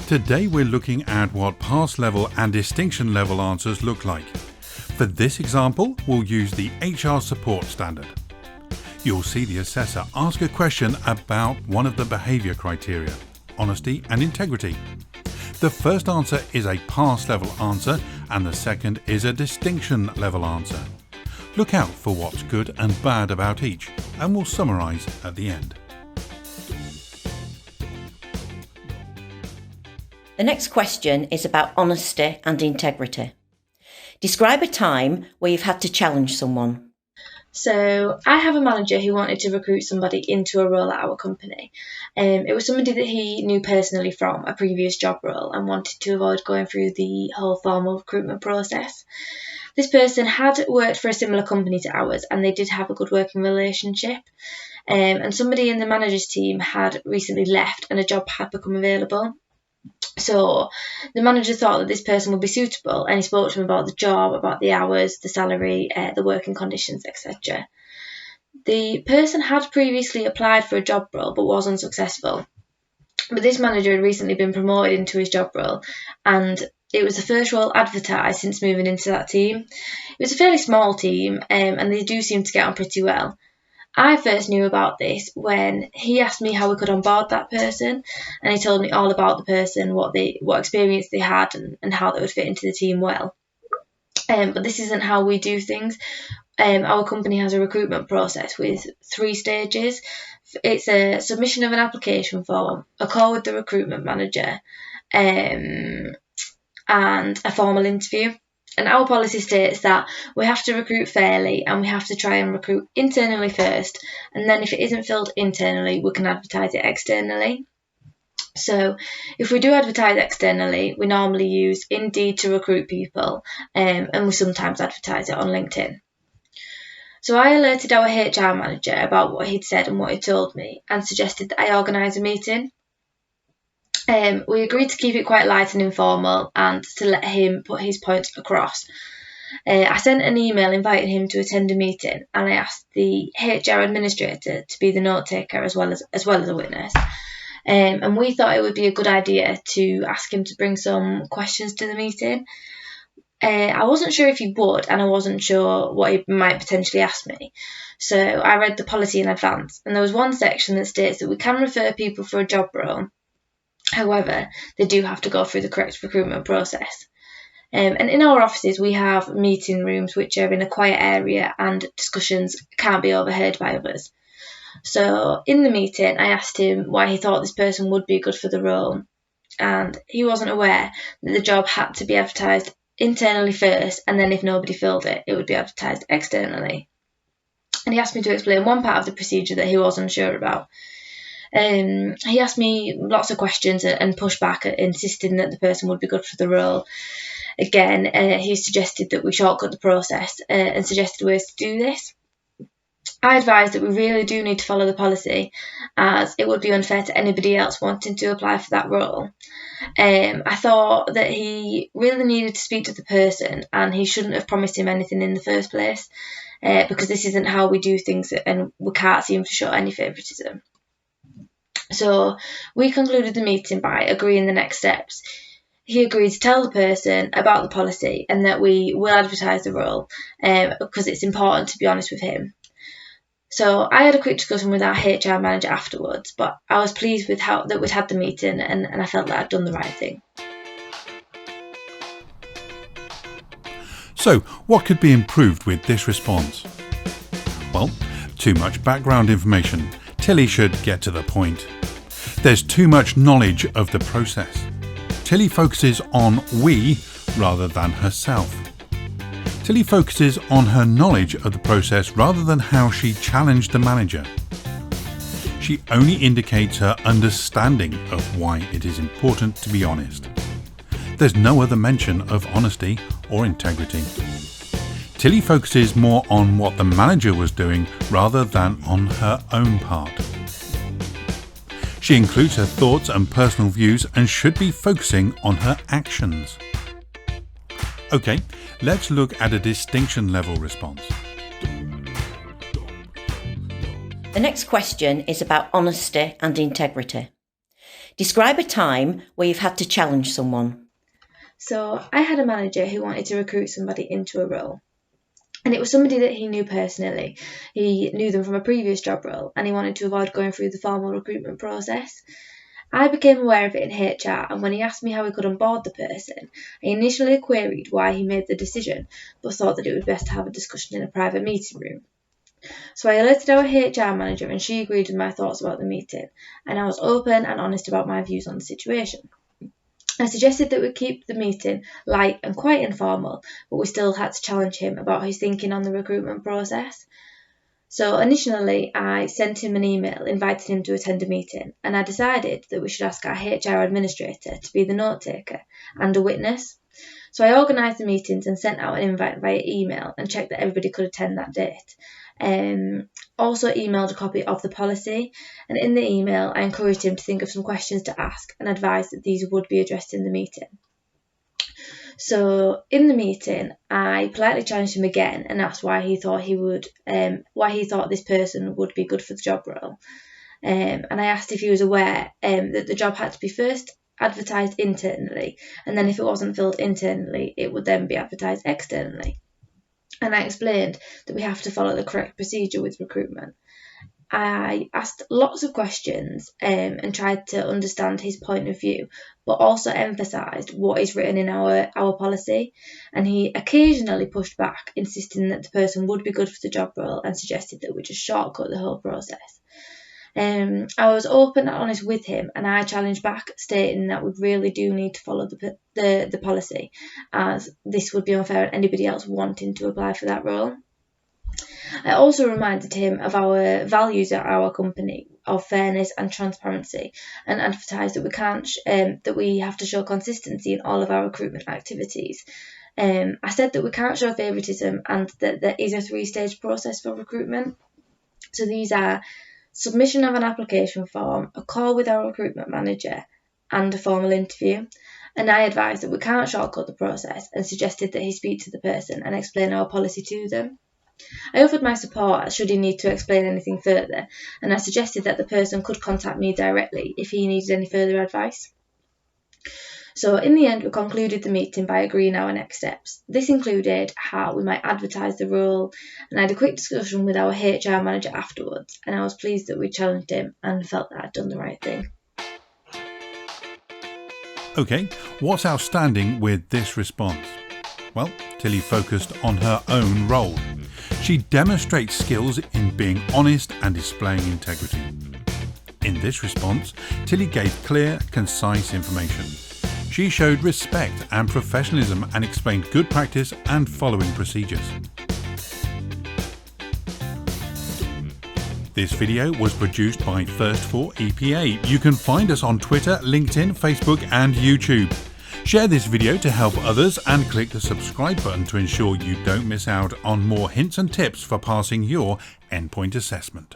Today we're looking at what pass level and distinction level answers look like. For this example, we'll use the HR support standard. You'll see the assessor ask a question about one of the behaviour criteria, honesty and integrity. The first answer is a pass level answer and the second is a distinction level answer. Look out for what's good and bad about each, and we'll summarise at the end. The next question is about honesty and integrity. Describe a time where you've had to challenge someone. So I have a manager who wanted to recruit somebody into a role at our company. It was somebody that he knew personally from a previous job role and wanted to avoid going through the whole formal recruitment process. This person had worked for a similar company to ours and they did have a good working relationship. And somebody in the manager's team had recently left and a job had become available. So the manager thought that this person would be suitable and he spoke to him about the job, about the hours, the salary, the working conditions, etc. The person had previously applied for a job role but was unsuccessful. But this manager had recently been promoted into his job role and it was the first role advertised since moving into that team. It was a fairly small team and they do seem to get on pretty well. I first knew about this when he asked me how we could onboard that person and he told me all about the person, what experience they had and how they would fit into the team well. But this isn't how we do things. Our company has a recruitment process with 3 stages. It's a submission of an application form, a call with the recruitment manager, and a formal interview. And our policy states that we have to recruit fairly and we have to try and recruit internally first, and then if it isn't filled internally we can advertise it externally. So if we do advertise externally, we normally use Indeed to recruit people, and we sometimes advertise it on LinkedIn. So I alerted our HR manager about what he'd said and what he told me and suggested that I organise a meeting. We agreed to keep it quite light and informal and to let him put his points across. I sent an email inviting him to attend a meeting and I asked the HR administrator to be the note taker as well as a witness. And we thought it would be a good idea to ask him to bring some questions to the meeting. I wasn't sure if he would and I wasn't sure what he might potentially ask me. So I read the policy in advance and there was one section that states that we can refer people for a job role. However, they do have to go through the correct recruitment process. And in our offices, we have meeting rooms which are in a quiet area and discussions can't be overheard by others. So in the meeting, I asked him why he thought this person would be good for the role. And he wasn't aware that the job had to be advertised internally first, and then if nobody filled it, it would be advertised externally. And he asked me to explain one part of the procedure that he was unsure about. He asked me lots of questions and pushed back, insisting that the person would be good for the role. Again, he suggested that we shortcut the process and suggested ways to do this. I advised that we really do need to follow the policy as it would be unfair to anybody else wanting to apply for that role. I thought that he really needed to speak to the person and he shouldn't have promised him anything in the first place because this isn't how we do things and we can't seem to show any favouritism. So we concluded the meeting by agreeing the next steps. He agreed to tell the person about the policy and that we will advertise the role because it's important to be honest with him. So I had a quick discussion with our HR manager afterwards, but I was pleased with that we'd had the meeting and I felt that I'd done the right thing. So, what could be improved with this response? Well, too much background information. Tilly should get to the point. There's too much knowledge of the process. Tilly focuses on we rather than herself. Tilly focuses on her knowledge of the process rather than how she challenged the manager. She only indicates her understanding of why it is important to be honest. There's no other mention of honesty or integrity. Tilly focuses more on what the manager was doing rather than on her own part. She includes her thoughts and personal views and should be focusing on her actions. Okay, let's look at a distinction level response. The next question is about honesty and integrity. Describe a time where you've had to challenge someone. So I had a manager who wanted to recruit somebody into a role. And it was somebody that he knew personally. He knew them from a previous job role and he wanted to avoid going through the formal recruitment process. I became aware of it in HR, and when he asked me how he could onboard the person, I initially queried why he made the decision, but thought that it would be best to have a discussion in a private meeting room. So I alerted our HR manager and she agreed with my thoughts about the meeting, and I was open and honest about my views on the situation. I suggested that we keep the meeting light and quite informal, but we still had to challenge him about his thinking on the recruitment process. So initially, I sent him an email inviting him to attend a meeting, and I decided that we should ask our HR administrator to be the note taker and a witness. So I organised the meetings and sent out an invite via email and checked that everybody could attend that date. Also emailed a copy of the policy, and in the email I encouraged him to think of some questions to ask and advised that these would be addressed in the meeting. So in the meeting I politely challenged him again and asked why he thought this person would be good for the job role, and I asked if he was aware that the job had to be first advertised internally, and then if it wasn't filled internally it would then be advertised externally. And I explained that we have to follow the correct procedure with recruitment. I asked lots of questions and tried to understand his point of view, but also emphasised what is written in our policy. And he occasionally pushed back, insisting that the person would be good for the job role and suggested that we just shortcut the whole process. I was open and honest with him, and I challenged back, stating that we really do need to follow the policy, as this would be unfair on anybody else wanting to apply for that role. I also reminded him of our values at our company of fairness and transparency, and advertised that we have to show consistency in all of our recruitment activities. I said that we can't show favouritism and that there is a 3-stage process for recruitment. So these are submission of an application form, a call with our recruitment manager, and a formal interview. And I advised that we can't shortcut the process and suggested that he speak to the person and explain our policy to them. I offered my support should he need to explain anything further, and I suggested that the person could contact me directly if he needed any further advice. So in the end, we concluded the meeting by agreeing our next steps. This included how we might advertise the role, and I had a quick discussion with our HR manager afterwards, and I was pleased that we challenged him and felt that I'd done the right thing. Okay, what's outstanding with this response? Well, Tilly focused on her own role. She demonstrates skills in being honest and displaying integrity. In this response, Tilly gave clear, concise information. She showed respect and professionalism and explained good practice and following procedures. This video was produced by First for EPA. You can find us on Twitter, LinkedIn, Facebook and YouTube. Share this video to help others and click the subscribe button to ensure you don't miss out on more hints and tips for passing your endpoint assessment.